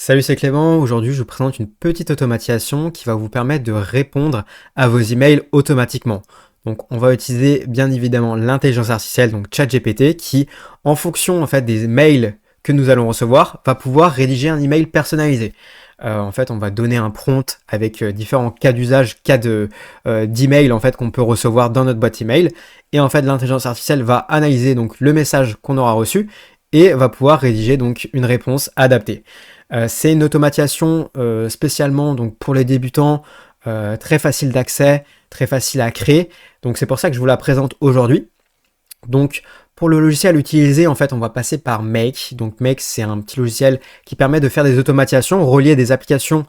Salut, c'est Clément. Aujourd'hui, je vous présente une petite automatisation qui va vous permettre de répondre à vos emails automatiquement. Donc, on va utiliser bien évidemment l'intelligence artificielle, donc ChatGPT, qui, en fonction en fait des mails que nous allons recevoir, va pouvoir rédiger un email personnalisé. En fait, on va donner un prompt avec différents cas d'usage, d'email en fait qu'on peut recevoir dans notre boîte email. Et en fait, l'intelligence artificielle va analyser donc le message qu'on aura reçu et va pouvoir rédiger donc une réponse adaptée. C'est une automatisation spécialement donc pour les débutants, très facile d'accès, très facile à créer. Donc c'est pour ça que je vous la présente aujourd'hui. Donc pour le logiciel utilisé, en fait, on va passer par Make. Donc Make, c'est un petit logiciel qui permet de faire des automatisations, relier des applications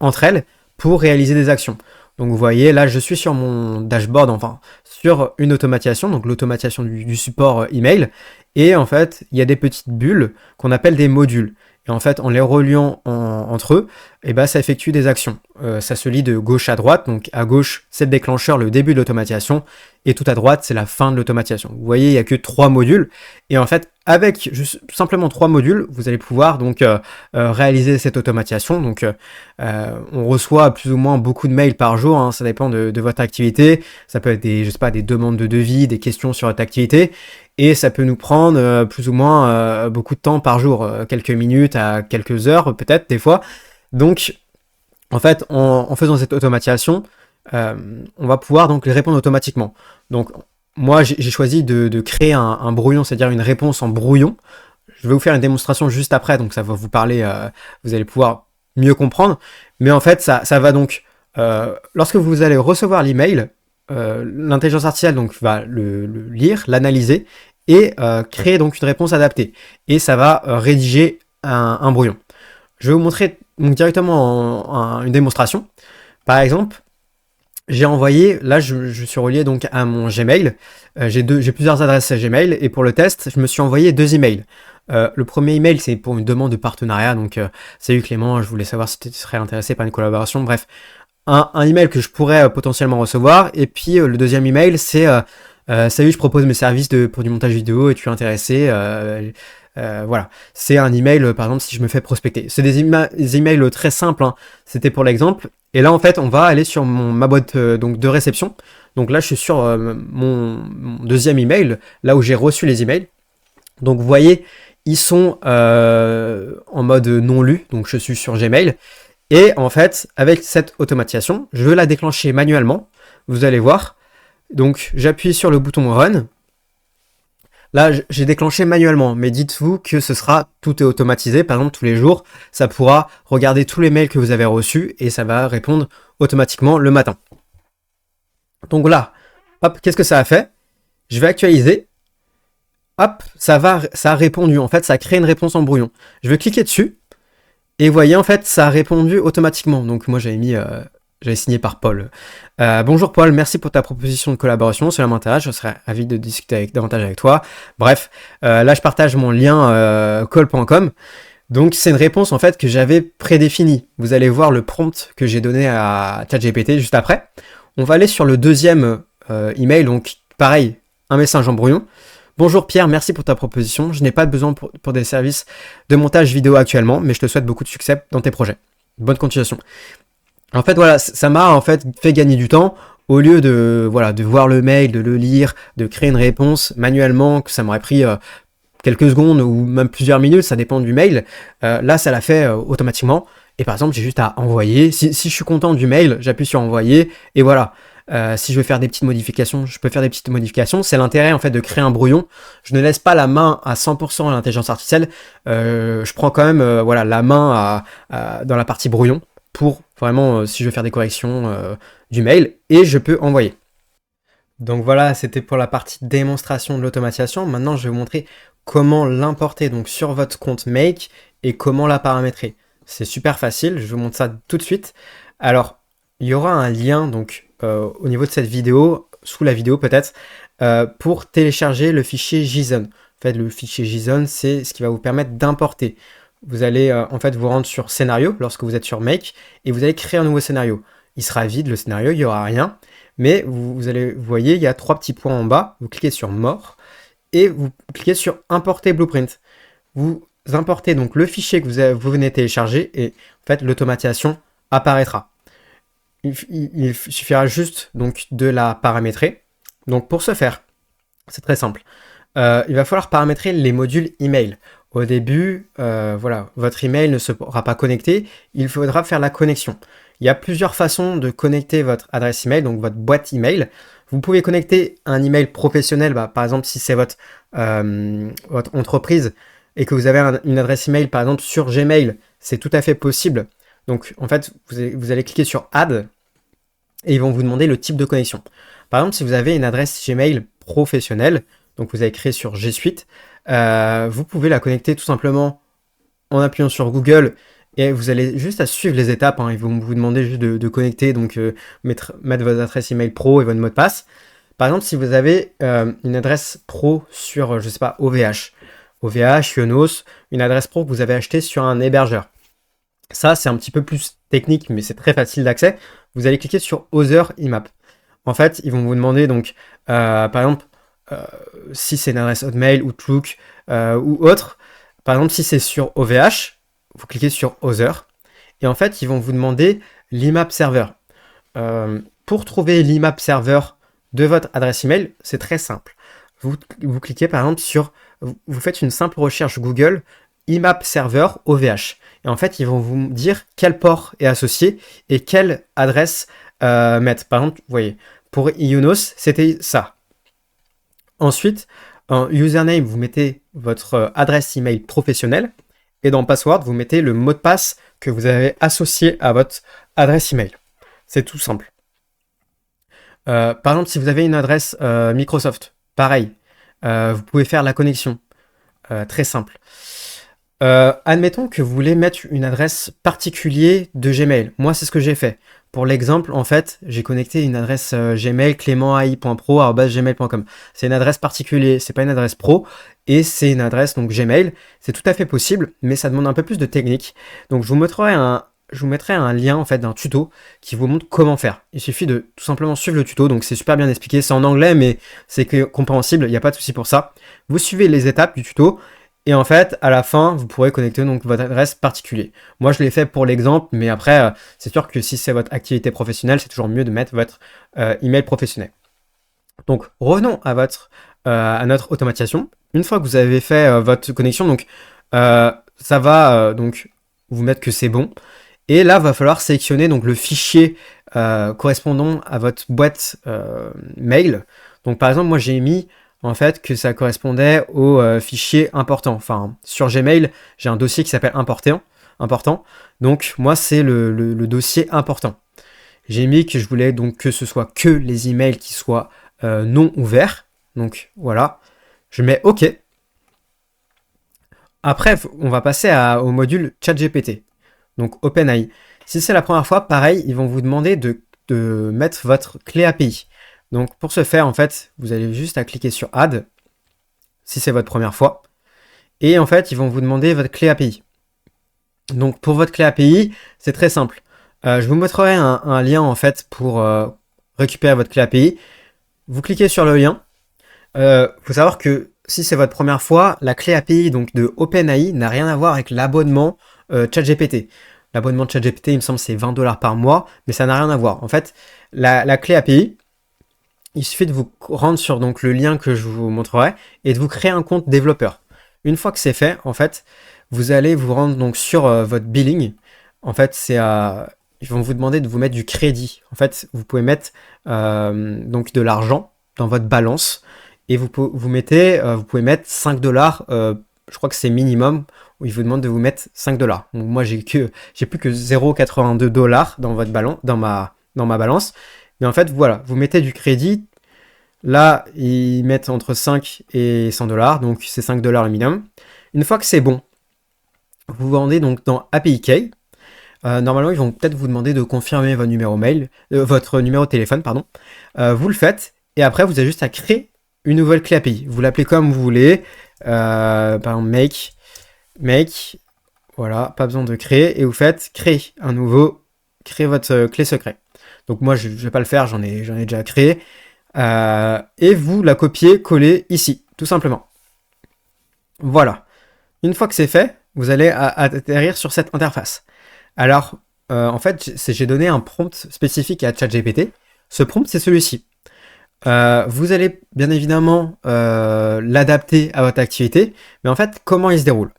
entre elles pour réaliser des actions. Donc vous voyez, là, je suis sur mon dashboard, enfin, sur une automatisation, donc l'automatisation du support email. Et en fait, il y a des petites bulles qu'on appelle des modules. Et en fait, en les reliant entre eux, et ben, ça effectue des actions. Ça se lit de gauche à droite. Donc à gauche, c'est le déclencheur, le début de l'automatisation. Et tout à droite, c'est la fin de l'automatisation. Vous voyez, il n'y a que 3 modules. Et en fait, avec juste simplement 3 modules, vous allez pouvoir donc réaliser cette automatisation. Donc on reçoit plus ou moins beaucoup de mails par jour. Hein, ça dépend de votre activité. Ça peut être des, je sais pas, des demandes de devis, des questions sur votre activité. Et ça peut nous prendre plus ou moins beaucoup de temps par jour, quelques minutes à quelques heures peut-être des fois. Donc en fait, en faisant cette automatisation, euh, on va pouvoir donc les répondre automatiquement. Donc moi j'ai choisi de créer un brouillon, c'est-à-dire une réponse en brouillon. Je vais vous faire une démonstration juste après, donc ça va vous parler, vous allez pouvoir mieux comprendre. Mais en fait, ça va donc, lorsque vous allez recevoir l'email, l'intelligence artificielle donc va le lire, l'analyser et créer donc une réponse adaptée. Et ça va rédiger un brouillon. Je vais vous montrer donc directement une démonstration. Par exemple, j'ai envoyé, là je suis relié donc à mon Gmail. J'ai plusieurs adresses Gmail et pour le test, je me suis envoyé 2 emails. Le premier email, c'est pour une demande de partenariat. Donc, salut Clément, je voulais savoir si tu serais intéressé par une collaboration. Bref, un email que je pourrais potentiellement recevoir. Et puis le deuxième email, c'est salut, je propose mes services pour du montage vidéo et tu es intéressé. Voilà, c'est un email, par exemple, si je me fais prospecter. C'est des emails très simples, hein. C'était pour l'exemple. Et là, en fait, on va aller sur ma boîte donc de réception. Donc là, je suis sur mon deuxième email, là où j'ai reçu les emails. Donc vous voyez, ils sont en mode non lu. Donc je suis sur Gmail. Et en fait, avec cette automatisation, je veux la déclencher manuellement. Vous allez voir. Donc j'appuie sur le bouton Run. Là, j'ai déclenché manuellement, mais dites-vous que tout est automatisé. Par exemple, tous les jours, ça pourra regarder tous les mails que vous avez reçus et ça va répondre automatiquement le matin. Donc là, hop, qu'est-ce que ça a fait? Je vais actualiser. Hop, ça a répondu. En fait, ça a créé une réponse en brouillon. Je vais cliquer dessus et vous voyez, en fait, ça a répondu automatiquement. Donc moi, j'avais signé par Paul. Bonjour Paul, merci pour ta proposition de collaboration, cela m'intéresse, je serais ravi de discuter davantage avec toi. Bref, là je partage mon lien call.com. Donc c'est une réponse en fait que j'avais prédéfinie. Vous allez voir le prompt que j'ai donné à ChatGPT juste après. On va aller sur le deuxième email, donc pareil, un message en brouillon. Bonjour Pierre, merci pour ta proposition. Je n'ai pas de besoin pour des services de montage vidéo actuellement, mais je te souhaite beaucoup de succès dans tes projets. Bonne continuation. En fait, voilà, ça m'a en fait fait gagner du temps au lieu de voir le mail, de le lire, de créer une réponse manuellement, que ça m'aurait pris quelques secondes ou même plusieurs minutes, ça dépend du mail. Là, ça l'a fait automatiquement. Et par exemple, j'ai juste à envoyer. Si je suis content du mail, j'appuie sur envoyer et voilà. Si je veux faire des petites modifications, je peux faire des petites modifications. C'est l'intérêt en fait de créer un brouillon. Je ne laisse pas la main à 100% à l'intelligence artificielle. Je prends quand même la main dans la partie brouillon pour vraiment si je veux faire des corrections du mail et je peux envoyer. Donc voilà, c'était pour la partie démonstration de l'automatisation. Maintenant, je vais vous montrer comment l'importer donc sur votre compte Make et comment la paramétrer. C'est super facile, je vous montre ça tout de suite. Alors, il y aura un lien donc au niveau de cette vidéo, sous la vidéo peut-être, pour télécharger le fichier JSON. En fait, le fichier JSON, c'est ce qui va vous permettre d'importer. Vous allez en fait vous rendre sur scénario lorsque vous êtes sur Make et vous allez créer un nouveau scénario. Il sera vide le scénario, il n'y aura rien. Mais vous voyez, il y a 3 petits points en bas. Vous cliquez sur More et vous cliquez sur Importer Blueprint. Vous importez donc le fichier que vous venez de télécharger et en fait l'automatisation apparaîtra. Il suffira juste donc de la paramétrer. Donc pour ce faire, c'est très simple. Il va falloir paramétrer les modules email. Au début, voilà, votre email ne sera pas connecté, il faudra faire la connexion. Il y a plusieurs façons de connecter votre adresse email, donc votre boîte email. Vous pouvez connecter un email professionnel, par exemple si c'est votre entreprise et que vous avez une adresse email par exemple sur Gmail, c'est tout à fait possible. Donc en fait, vous allez cliquer sur Add et ils vont vous demander le type de connexion. Par exemple, si vous avez une adresse Gmail professionnelle, donc vous avez créé sur G Suite, vous pouvez la connecter tout simplement en appuyant sur Google et vous allez juste à suivre les étapes. Ils vont vous demander juste de connecter, donc mettre votre adresse email pro et votre mot de passe. Par exemple, si vous avez une adresse pro sur, je sais pas, OVH, Ionos, une adresse pro que vous avez achetée sur un hébergeur. Ça, c'est un petit peu plus technique, mais c'est très facile d'accès. Vous allez cliquer sur Other IMAP. En fait, ils vont vous demander donc, par exemple, si c'est une adresse Hotmail, Outlook ou autre. Par exemple, si c'est sur OVH, vous cliquez sur Other. Et en fait, ils vont vous demander l'IMAP server. Pour trouver l'IMAP server de votre adresse email, c'est très simple. Vous cliquez par exemple sur, vous faites une simple recherche Google, IMAP server OVH. Et en fait, ils vont vous dire quel port est associé et quelle adresse mettre. Par exemple, vous voyez, pour Ionos, c'était ça. Ensuite, en username, vous mettez votre adresse email professionnelle. Et dans password, vous mettez le mot de passe que vous avez associé à votre adresse email. C'est tout simple. Par exemple, si vous avez une adresse Microsoft, pareil, vous pouvez faire la connexion. Très simple. Admettons que vous voulez mettre une adresse particulière de Gmail. Moi, c'est ce que j'ai fait. Pour l'exemple, en fait, j'ai connecté une adresse Gmail clémentai.pro@gmail.com. C'est une adresse particulière, c'est pas une adresse pro, et c'est une adresse donc Gmail. C'est tout à fait possible, mais ça demande un peu plus de technique. Donc, je vous mettrai un lien en fait d'un tuto qui vous montre comment faire. Il suffit de tout simplement suivre le tuto, donc c'est super bien expliqué. C'est en anglais, mais c'est compréhensible. Il n'y a pas de souci pour ça. Vous suivez les étapes du tuto. Et en fait, à la fin, vous pourrez connecter donc votre adresse particulière. Moi, je l'ai fait pour l'exemple, mais après, c'est sûr que si c'est votre activité professionnelle, c'est toujours mieux de mettre votre email professionnel. Donc, revenons à notre automatisation. Une fois que vous avez fait votre connexion, donc ça va donc vous mettre que c'est bon. Et là, va falloir sélectionner donc le fichier correspondant à votre boîte mail. Donc, par exemple, moi, j'ai mis en fait que ça correspondait au fichier important. Enfin, sur Gmail, j'ai un dossier qui s'appelle important. Donc, moi, c'est le dossier important. J'ai mis que je voulais donc que ce soit que les emails qui soient non ouverts. Donc, voilà. Je mets OK. Après, on va passer au module ChatGPT. Donc, OpenAI. Si c'est la première fois, pareil, ils vont vous demander de mettre votre clé API. Donc pour ce faire, en fait, vous allez juste à cliquer sur Add, si c'est votre première fois. Et en fait, ils vont vous demander votre clé API. Donc pour votre clé API, c'est très simple. Je vous montrerai un lien en fait pour récupérer votre clé API. Vous cliquez sur le lien. Faut savoir que si c'est votre première fois, la clé API donc de OpenAI n'a rien à voir avec l'abonnement ChatGPT. L'abonnement ChatGPT, il me semble, c'est 20 $ par mois, mais ça n'a rien à voir. En fait, la clé API, il suffit de vous rendre sur donc, le lien que je vous montrerai et de vous créer un compte développeur. Une fois que c'est fait, en fait, vous allez vous rendre donc sur votre billing. En fait, ils vont vous demander de vous mettre du crédit. En fait, vous pouvez mettre donc de l'argent dans votre balance et vous pouvez mettre 5 $. Je crois que c'est minimum. Où il vous demande de vous mettre 5 $. Donc, moi, j'ai plus que 0,82 $ dans votre balance, dans ma balance. Mais en fait, voilà, vous mettez du crédit. Là, ils mettent entre 5 et 100 $, donc c'est 5 $ le minimum. Une fois que c'est bon, vous vous rendez donc dans API Key. Normalement, ils vont peut-être vous demander de confirmer votre numéro de téléphone, pardon. Vous le faites, et après, vous avez juste à créer une nouvelle clé API. Vous l'appelez comme vous voulez. Par exemple, make, voilà, pas besoin de créer, et vous faites créer votre clé secret. Donc moi, je ne vais pas le faire, j'en ai déjà créé. Et vous la copiez, collez ici, tout simplement. Voilà. Une fois que c'est fait, vous allez atterrir sur cette interface. Alors, en fait, j'ai donné un prompt spécifique à ChatGPT. Ce prompt, c'est celui-ci. Vous allez bien évidemment l'adapter à votre activité, mais en fait, comment il se déroule?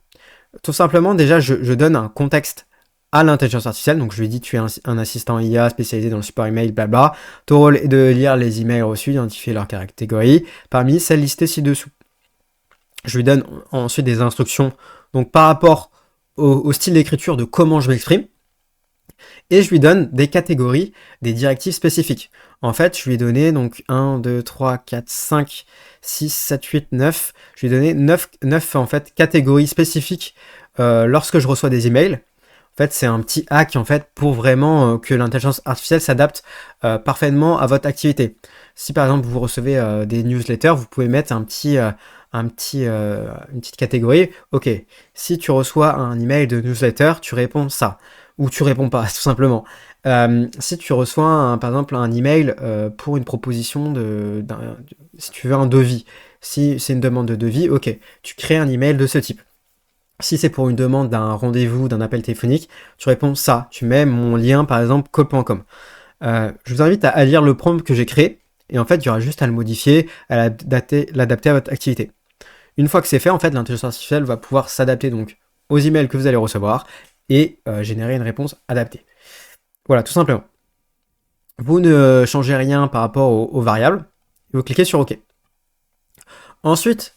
Tout simplement, déjà, je donne un contexte à l'intelligence artificielle. Donc, je lui dis, tu es un assistant IA spécialisé dans le support email, blabla. Ton rôle est de lire les emails reçus, d'identifier leurs catégories, parmi celles listées ci-dessous. Je lui donne ensuite des instructions donc par rapport au style d'écriture de comment je m'exprime. Et je lui donne des catégories, des directives spécifiques. En fait, je lui ai donné donc 1, 2, 3, 4, 5, 6, 7, 8, 9. Je lui ai donné 9 en fait, catégories spécifiques lorsque je reçois des emails. En fait, c'est un petit hack en fait pour vraiment que l'intelligence artificielle s'adapte parfaitement à votre activité. Si par exemple vous recevez des newsletters, vous pouvez mettre une petite catégorie. Ok, si tu reçois un email de newsletter, tu réponds ça ou tu réponds pas, tout simplement. Si tu reçois par exemple un email pour une proposition si tu veux un devis, si c'est une demande de devis, ok, tu crées un email de ce type. Si c'est pour une demande d'un rendez-vous, d'un appel téléphonique, tu réponds ça. Tu mets mon lien, par exemple, call.com. Je vous invite à lire le prompt que j'ai créé. Et en fait, il y aura juste à le modifier, à l'adapter à votre activité. Une fois que c'est fait, en fait, l'intelligence artificielle va pouvoir s'adapter donc aux emails que vous allez recevoir et générer une réponse adaptée. Voilà, tout simplement. Vous ne changez rien par rapport aux variables. Vous cliquez sur OK. Ensuite,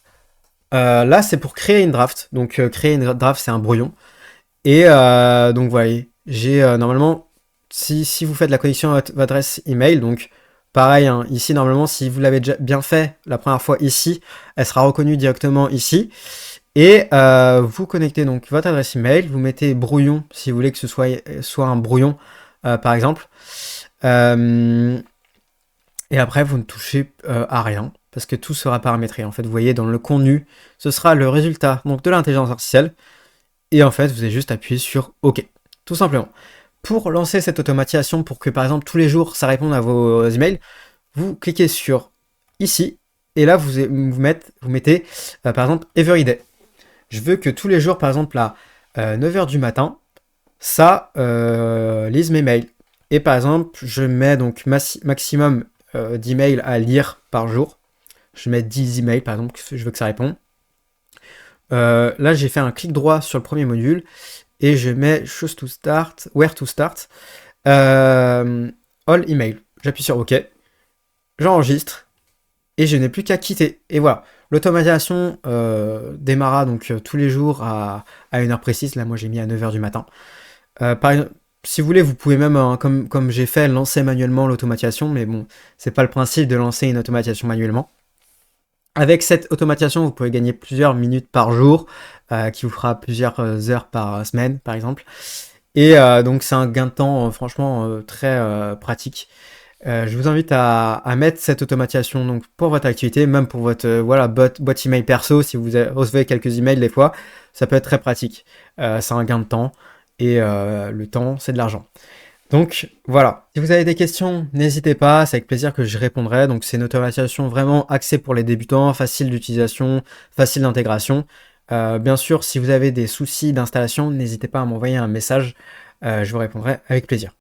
là, c'est pour créer une draft. Donc, créer une draft, c'est un brouillon. Et donc, voilà, j'ai normalement, si vous faites la connexion à votre adresse email, donc pareil, hein, ici, normalement, si vous l'avez déjà bien fait la première fois ici, elle sera reconnue directement ici. Et vous connectez donc votre adresse email, vous mettez brouillon si vous voulez que ce soit un brouillon, par exemple. Et après, vous ne touchez à rien parce que tout sera paramétré. En fait, vous voyez dans le contenu, ce sera le résultat donc de l'intelligence artificielle. Et en fait, vous avez juste appuyé sur OK, tout simplement. Pour lancer cette automatisation, pour que par exemple tous les jours ça réponde à vos emails, vous cliquez sur ici et là vous mettez par exemple Everyday. Je veux que tous les jours, par exemple à 9h du matin, ça lise mes mails. Et par exemple, je mets donc maximum d'emails à lire par jour. Je mets 10 emails par exemple, je veux que ça réponde. Là, j'ai fait un clic droit sur le premier module et je mets chose to start, where to start, all email. J'appuie sur OK, j'enregistre et je n'ai plus qu'à quitter. Et voilà, l'automatisation démarra donc tous les jours à une heure précise. Là, moi, j'ai mis à 9h du matin. Par exemple, si vous voulez, vous pouvez même, comme j'ai fait, lancer manuellement l'automatisation, mais bon, c'est pas le principe de lancer une automatisation manuellement. Avec cette automatisation, vous pouvez gagner plusieurs minutes par jour, qui vous fera plusieurs heures par semaine, par exemple. Et donc, c'est un gain de temps, franchement, très pratique. Je vous invite à mettre cette automatisation donc, pour votre activité, même pour votre boîte email perso, si vous recevez quelques emails des fois, ça peut être très pratique. C'est un gain de temps, et le temps, c'est de l'argent. Donc voilà, si vous avez des questions, n'hésitez pas, c'est avec plaisir que je répondrai. Donc c'est une automatisation vraiment axée pour les débutants, facile d'utilisation, facile d'intégration. Bien sûr, si vous avez des soucis d'installation, n'hésitez pas à m'envoyer un message, je vous répondrai avec plaisir.